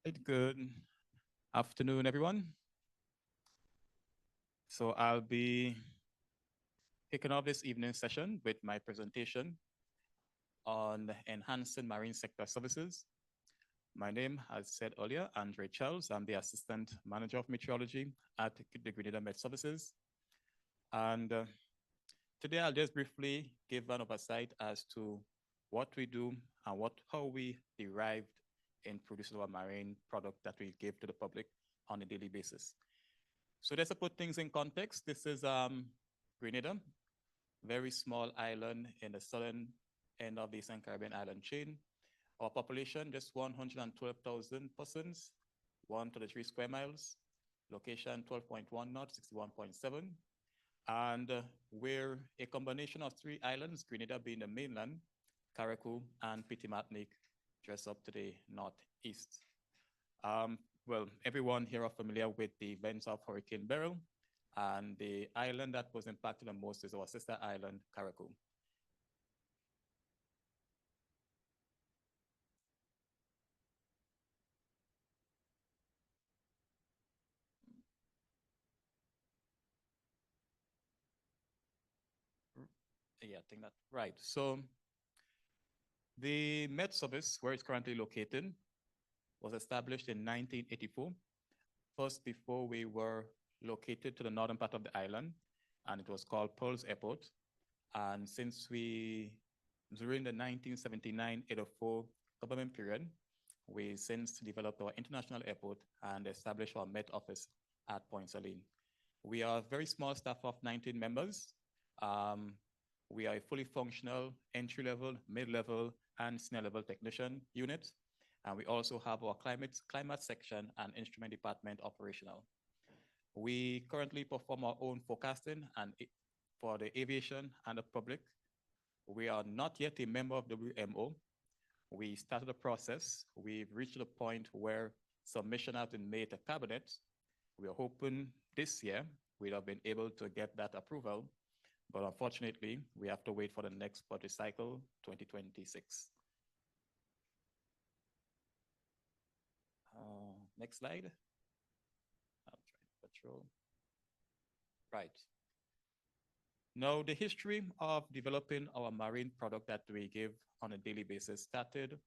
Right, good afternoon, everyone. So I'll be kicking off this evening session with my presentation on enhancing marine sector services. My name, as said earlier, Andre Charles. I'm the Assistant Manager of Meteorology at the Grenada Met Services. And today I'll just briefly give an oversight as to what we do and how we derived in producing our marine product that we give to the public on a daily basis. So just to put things in context, this is Grenada, very small island in the southern end of the Eastern Caribbean island chain. Our population, just 112,000 persons, 133 square miles. Location, 12.1 knots, 61.7. And we're a combination of three islands, Grenada being the mainland, Carriacou, and Petit Martinique, just up to the northeast. Um, well, everyone here are familiar with the events of Hurricane Beryl, and the island that was impacted the most is our sister island, Carriacou. Yeah, I think that's right. So the Met Service, where it's currently located, was established in 1984, first before we were located to the northern part of the island, and it was called Pearls Airport. And since during the 1979-84 government period, we since developed our international airport and established our Met office at Point Saline. We are a very small staff of 19 members. Um, we are a fully functional entry-level, mid-level, and senior-level technician unit. And we also have our climate section and instrument department operational. We currently perform our own forecasting and for the aviation and the public. We are not yet a member of WMO. We started the process. We've reached the point where submission has been made to cabinet. We are hoping this year we'll have been able to get that approval, but unfortunately, we have to wait for the next budget cycle, 2026. Next slide. I'm trying to control. Right. Now, the history of developing our marine product that we give on a daily basis started,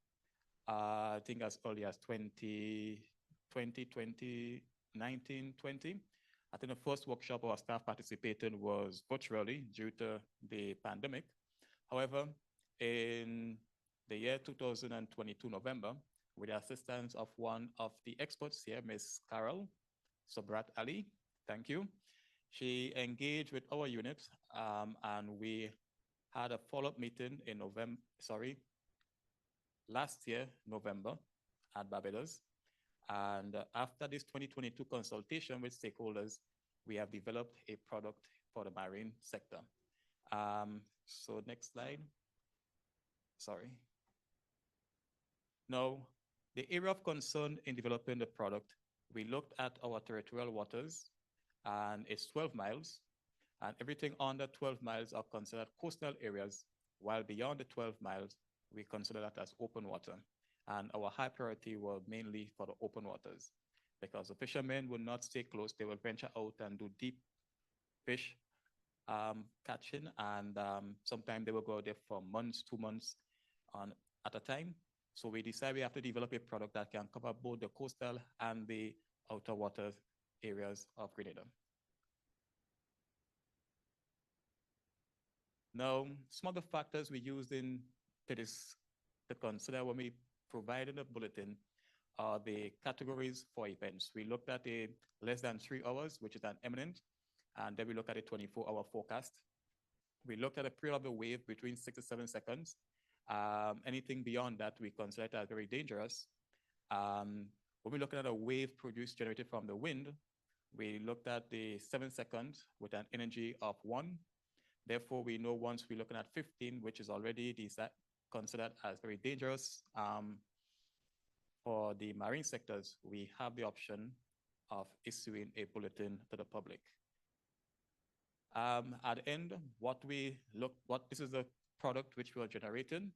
I think, as early as 2020. I think the first workshop our staff participated was virtually due to the pandemic. However, in the year 2022, November, with the assistance of one of the experts here, Ms. Carol Sobrat Ali, thank you. She engaged with our unit, and we had a follow-up meeting in last year, November, at Barbados. And after this 2022 consultation with stakeholders, we have developed a product for the marine sector. So next slide. Sorry. Now, the area of concern in developing the product, we looked at our territorial waters, and it's 12 miles, and everything under 12 miles are considered coastal areas, while beyond the 12 miles, we consider that as open water. And our high priority was mainly for the open waters, because the fishermen will not stay close. They will venture out and do deep fish catching, and sometimes they will go there for months, 2 months at a time. So we decided we have to develop a product that can cover both the coastal and the outer water areas of Grenada. Now, some of the factors we used to consider when we provided a bulletin are the categories for events. We looked at a less than 3 hours, which is an imminent, and then we look at a 24-hour forecast. We looked at a period of a wave between 6 to 7 seconds. Anything beyond that, we consider it as very dangerous. When we're looking at a wave generated from the wind, we looked at the 7 seconds with an energy of 1. Therefore, we know once we're looking at 15, which is already considered as very dangerous for the marine sectors, we have the option of issuing a bulletin to the public. At the end, this is the product which we are generating.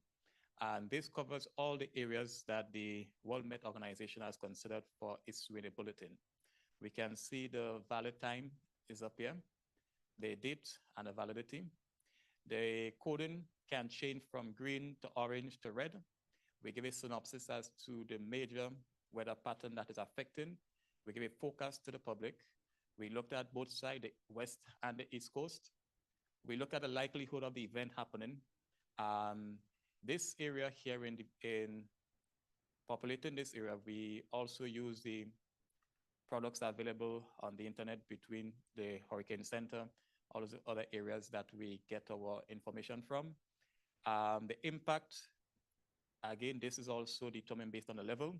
And this covers all the areas that the World Met Organization has considered for issuing a bulletin. We can see the valid time is up here, the date and the validity. The coding can change from green to orange to red. We give a synopsis as to the major weather pattern that is affecting. We give a forecast to the public. We looked at both sides, the west and the east coast. We look at the likelihood of the event happening. This area here in populating this area, we also use the products available on the internet between the Hurricane Center, all of the other areas that we get our information from. The impact, again, this is also determined based on the level.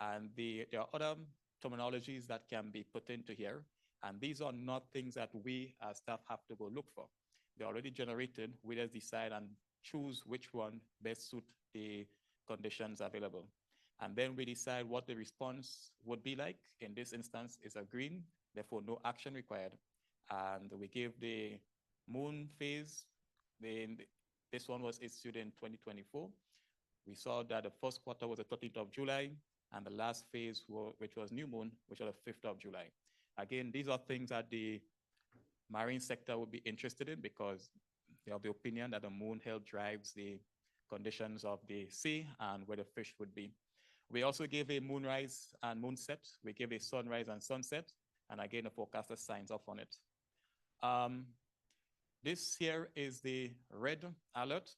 And there are other terminologies that can be put into here. And these are not things that we as staff have to go look for. They're already generated. We just decide and choose which one best suit the conditions available. And then we decide what the response would be like. In this instance, is a green, therefore no action required. And we give the moon phase. This one was issued in 2024. We saw that the first quarter was the 13th of July, and the last phase, which was new moon, which was the 5th of July. Again, these are things that the marine sector would be interested in because they have the opinion that the moon health drives the conditions of the sea and where the fish would be. We also gave a moonrise and moonset. We gave a sunrise and sunset. And again, the forecaster signs off on it. This here is the red alert.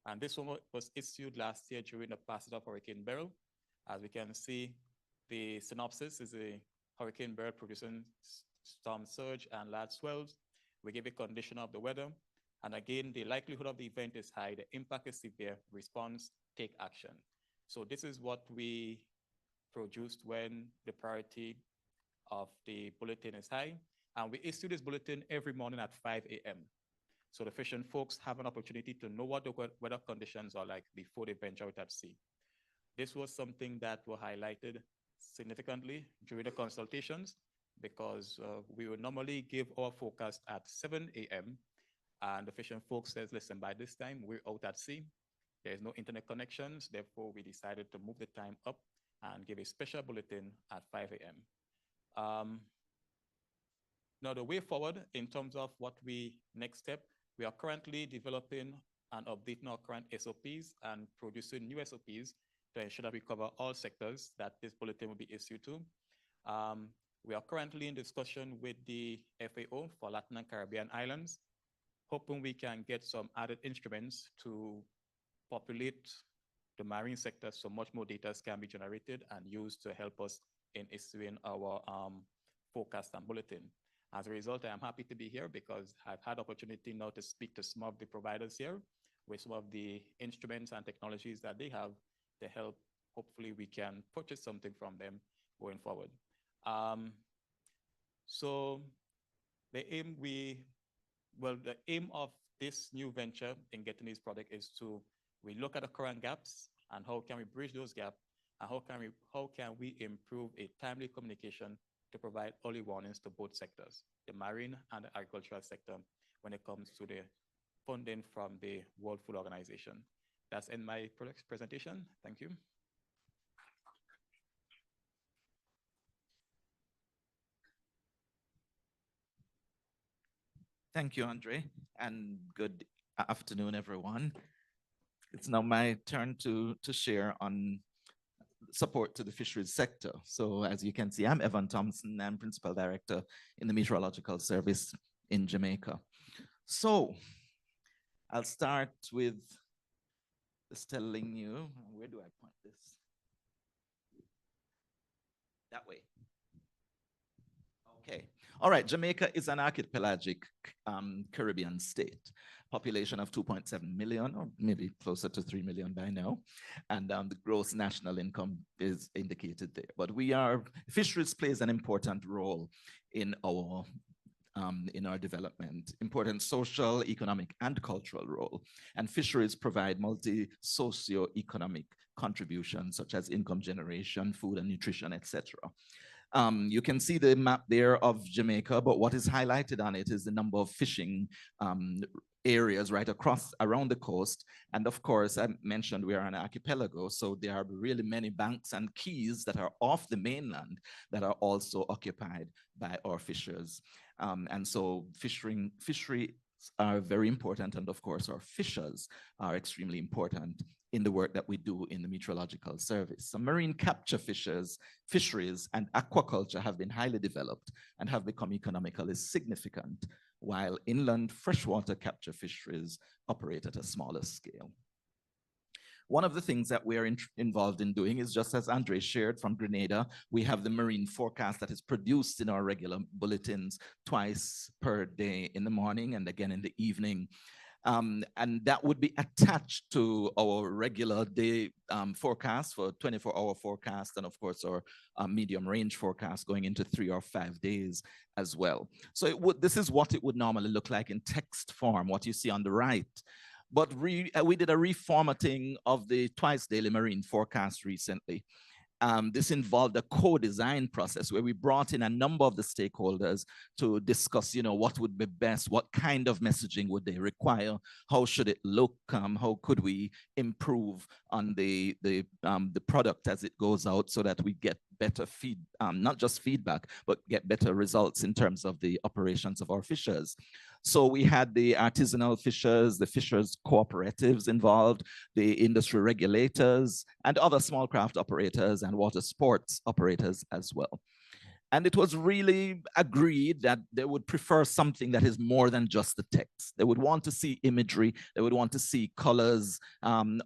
And this one was issued last year during the passage of Hurricane Beryl. As we can see, the synopsis is a Hurricane Beryl producing storm surge and large swells. We give a condition of the weather. And again, the likelihood of the event is high, the impact is severe, response, take action. So this is what we produced when the priority of the bulletin is high. And we issue this bulletin every morning at 5 a.m. So the fishing folks have an opportunity to know what the weather conditions are like before they venture out at sea. This was something that was highlighted significantly during the consultations because we would normally give our forecast at 7 a.m. And the fishing folks says, listen, by this time we're out at sea. There's no internet connections. Therefore, we decided to move the time up and give a special bulletin at 5 a.m. Now, the way forward in terms of what we next step, we are currently developing and updating our current SOPs and producing new SOPs to ensure that we cover all sectors that this bulletin will be issued to. We are currently in discussion with the FAO for Latin and Caribbean islands, hoping we can get some added instruments to populate the marine sector so much more data can be generated and used to help us in issuing our forecast and bulletin. As a result, I am happy to be here because I've had opportunity now to speak to some of the providers here with some of the instruments and technologies that they have to help. Hopefully, we can purchase something from them going forward. So the aim of this new venture in getting this product is to we look at the current gaps and how can we bridge those gaps and how can we improve a timely communication to provide early warnings to both sectors, the marine and the agricultural sector, when it comes to the funding from the World Food Organization. That's in my presentation. Thank you. Thank you, Andre, and good afternoon, everyone. It's now my turn to share on support to the fisheries sector. So as you can see, I'm Evan Thompson. I'm Principal Director in the Meteorological Service in Jamaica. So I'll start with just telling you, where do I point this? That way. Okay. All right. Jamaica is an archipelagic Caribbean state, population of 2.7 million, or maybe closer to 3 million by now. And the gross national income is indicated there. But fisheries plays an important role in our development, important social, economic, and cultural role. And fisheries provide multi-socio-economic contributions such as income generation, food and nutrition, etc. You can see the map there of Jamaica, but what is highlighted on it is the number of fishing areas right across around the coast. And of course, I mentioned we are an archipelago, so there are really many banks and keys that are off the mainland that are also occupied by our fishers. And so fishery are very important, and of course our fishers are extremely important in the work that we do in the Meteorological Service. So marine capture fisheries and aquaculture have been highly developed and have become economically significant, while inland freshwater capture fisheries operate at a smaller scale. One of the things that we are involved in doing is, just as Andre shared from Grenada, we have the marine forecast that is produced in our regular bulletins twice per day, in the morning and again in the evening. And that would be attached to our regular day forecast for 24-hour forecast, and of course our medium range forecast going into 3 or 5 days as well. So this is what it would normally look like in text form, what you see on the right. But we did a reformatting of the twice daily marine forecast recently. This involved a co-design process where we brought in a number of the stakeholders to discuss, what would be best, what kind of messaging would they require, how should it look, how could we improve on the product as it goes out so that we get better not just feedback, but get better results in terms of the operations of our fishers. So we had the artisanal fishers, the fishers cooperatives involved, the industry regulators, and other small craft operators and water sports operators as well. And it was really agreed that they would prefer something that is more than just the text. They would want to see imagery. They would want to see colors.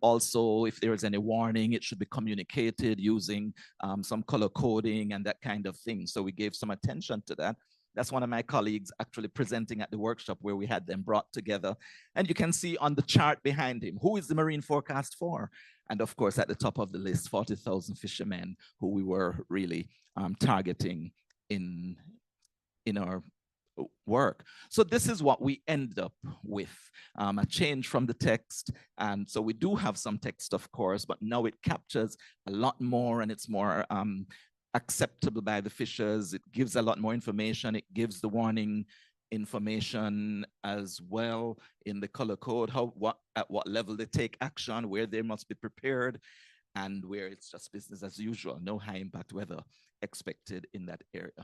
Also, if there is any warning, it should be communicated using some color coding and that kind of thing. So we gave some attention to that. That's one of my colleagues actually presenting at the workshop where we had them brought together. And you can see on the chart behind him, who is the marine forecast for? And of course, at the top of the list, 40,000 fishermen who we were really targeting in our work. So this is what we ended up with, a change from the text. And so we do have some text, of course, but now it captures a lot more, and it's more acceptable by the fishers. It gives a lot more information. It gives the warning information as well in the color code, at what level they take action, where they must be prepared, and where it's just business as usual, no high impact weather expected in that area.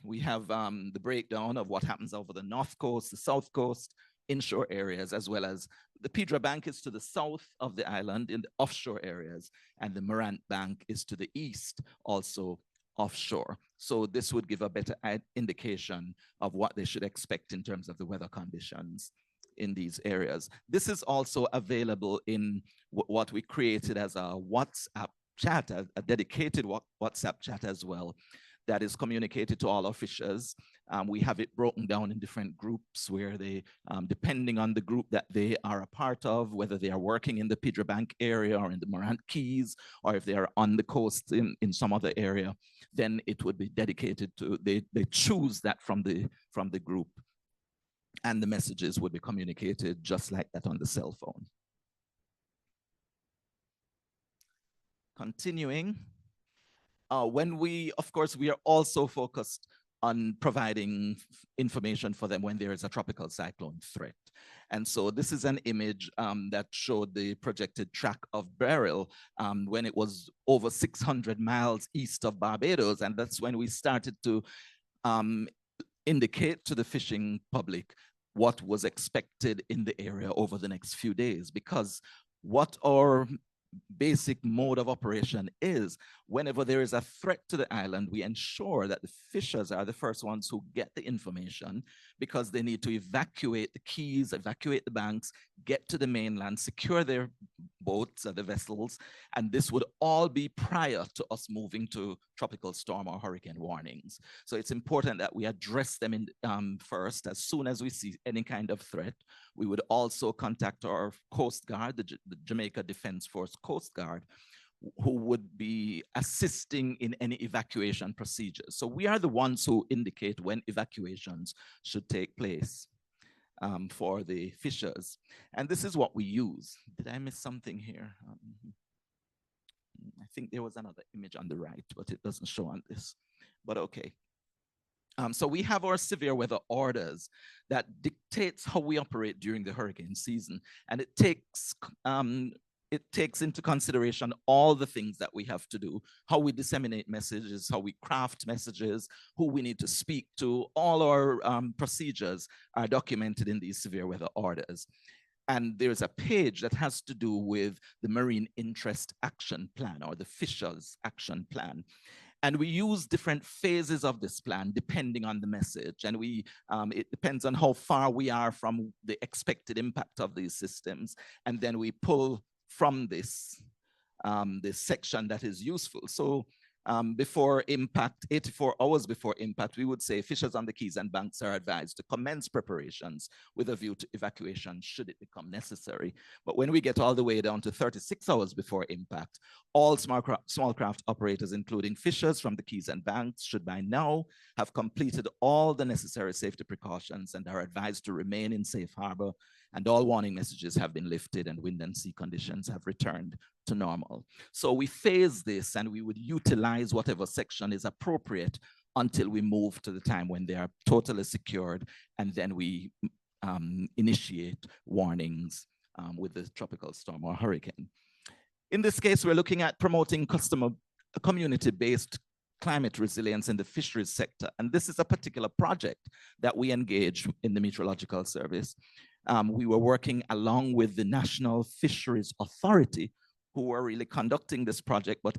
We have the breakdown of what happens over the north coast, the south coast, inshore areas, as well as the Pedra Bank is to the south of the island in the offshore areas, and the Morant Bank is to the east, also offshore. So this would give a better indication of what they should expect in terms of the weather conditions in these areas. This is also available in what we created as a WhatsApp chat, a dedicated WhatsApp chat as well, that is communicated to all our fishers. We have it broken down in different groups where they, depending on the group that they are a part of, whether they are working in the Pedra Bank area or in the Morant Keys, or if they are on the coast in some other area, then it would be dedicated to, they choose that from the group. And the messages would be communicated just like that on the cell phone. Continuing. When we, of course, we are also focused on providing information for them when there is a tropical cyclone threat. And so this is an image that showed the projected track of Beryl when it was over 600 miles east of Barbados. And that's when we started to indicate to the fishing public what was expected in the area over the next few days, because what our basic mode of operation is, whenever there is a threat to the island, we ensure that the fishers are the first ones who get the information, because they need to evacuate the keys, evacuate the banks, get to the mainland, secure their boats or the vessels, and this would all be prior to us moving to tropical storm or hurricane warnings. So it's important that we address them first. As soon as we see any kind of threat, we would also contact our Coast Guard, the Jamaica Defense Force Coast Guard, who would be assisting in any evacuation procedures. So we are the ones who indicate when evacuations should take place for the fishers. And this is what we use. Did I miss something here? I think there was another image on the right, but it doesn't show on this. But okay. So we have our severe weather orders that dictates how we operate during the hurricane season. And it takes into consideration all the things that we have to do, how we disseminate messages, how we craft messages, who we need to speak to. All our procedures are documented in these severe weather orders. And there's a page that has to do with the Marine Interest Action Plan, or the Fisheries Action Plan. And we use different phases of this plan depending on the message. And it depends on how far we are from the expected impact of these systems. And then we pull from this section that is useful. So before impact, 84 hours before impact, we would say fishers on the Keys and Banks are advised to commence preparations with a view to evacuation should it become necessary. But when we get all the way down to 36 hours before impact, all small craft operators, including fishers from the Keys and Banks, should by now have completed all the necessary safety precautions and are advised to remain in safe harbor, and all warning messages have been lifted and wind and sea conditions have returned to normal. So we phase this, and we would utilize whatever section is appropriate until we move to the time when they are totally secured, and then we initiate warnings with the tropical storm or hurricane. In this case, we're looking at promoting community-based climate resilience in the fisheries sector. And this is a particular project that we engage in the Meteorological Service. We were working along with the National Fisheries Authority, who were really conducting this project, but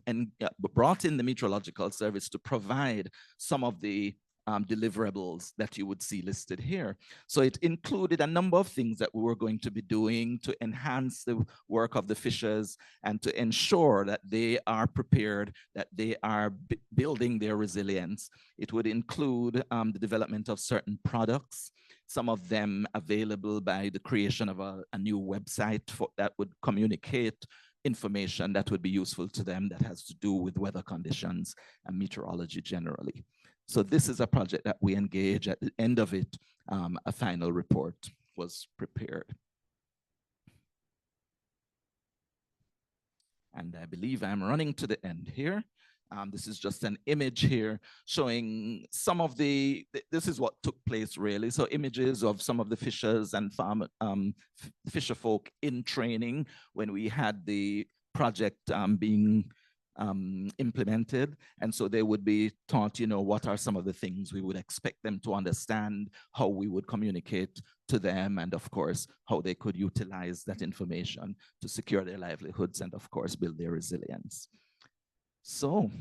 brought in the Meteorological Service to provide some of the deliverables that you would see listed here. So it included a number of things that we were going to be doing to enhance the work of the fishers and to ensure that they are prepared, that they are building their resilience. It would include the development of certain products, some of them available by the creation of a new website that would communicate information that would be useful to them that has to do with weather conditions and meteorology generally. So this is a project that we engage. At the end of it, a final report was prepared. And I believe I'm running to the end here. This is just an image here showing some of this is what took place really. So images of some of the fishers and fisher folk in training when we had the project being implemented. And so they would be taught, what are some of the things we would expect them to understand, how we would communicate to them, and of course, how they could utilize that information to secure their livelihoods and of course, build their resilience. So,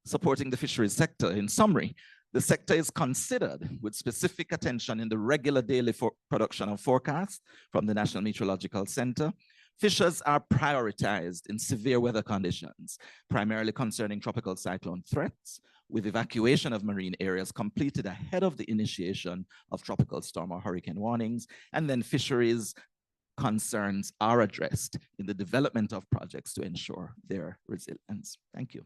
supporting the fisheries sector, in summary, the sector is considered with specific attention in the regular daily production of forecasts from the National Meteorological Center. Fishers are prioritized in severe weather conditions, primarily concerning tropical cyclone threats, with evacuation of marine areas completed ahead of the initiation of tropical storm or hurricane warnings, and then fisheries concerns are addressed in the development of projects to ensure their resilience. Thank you.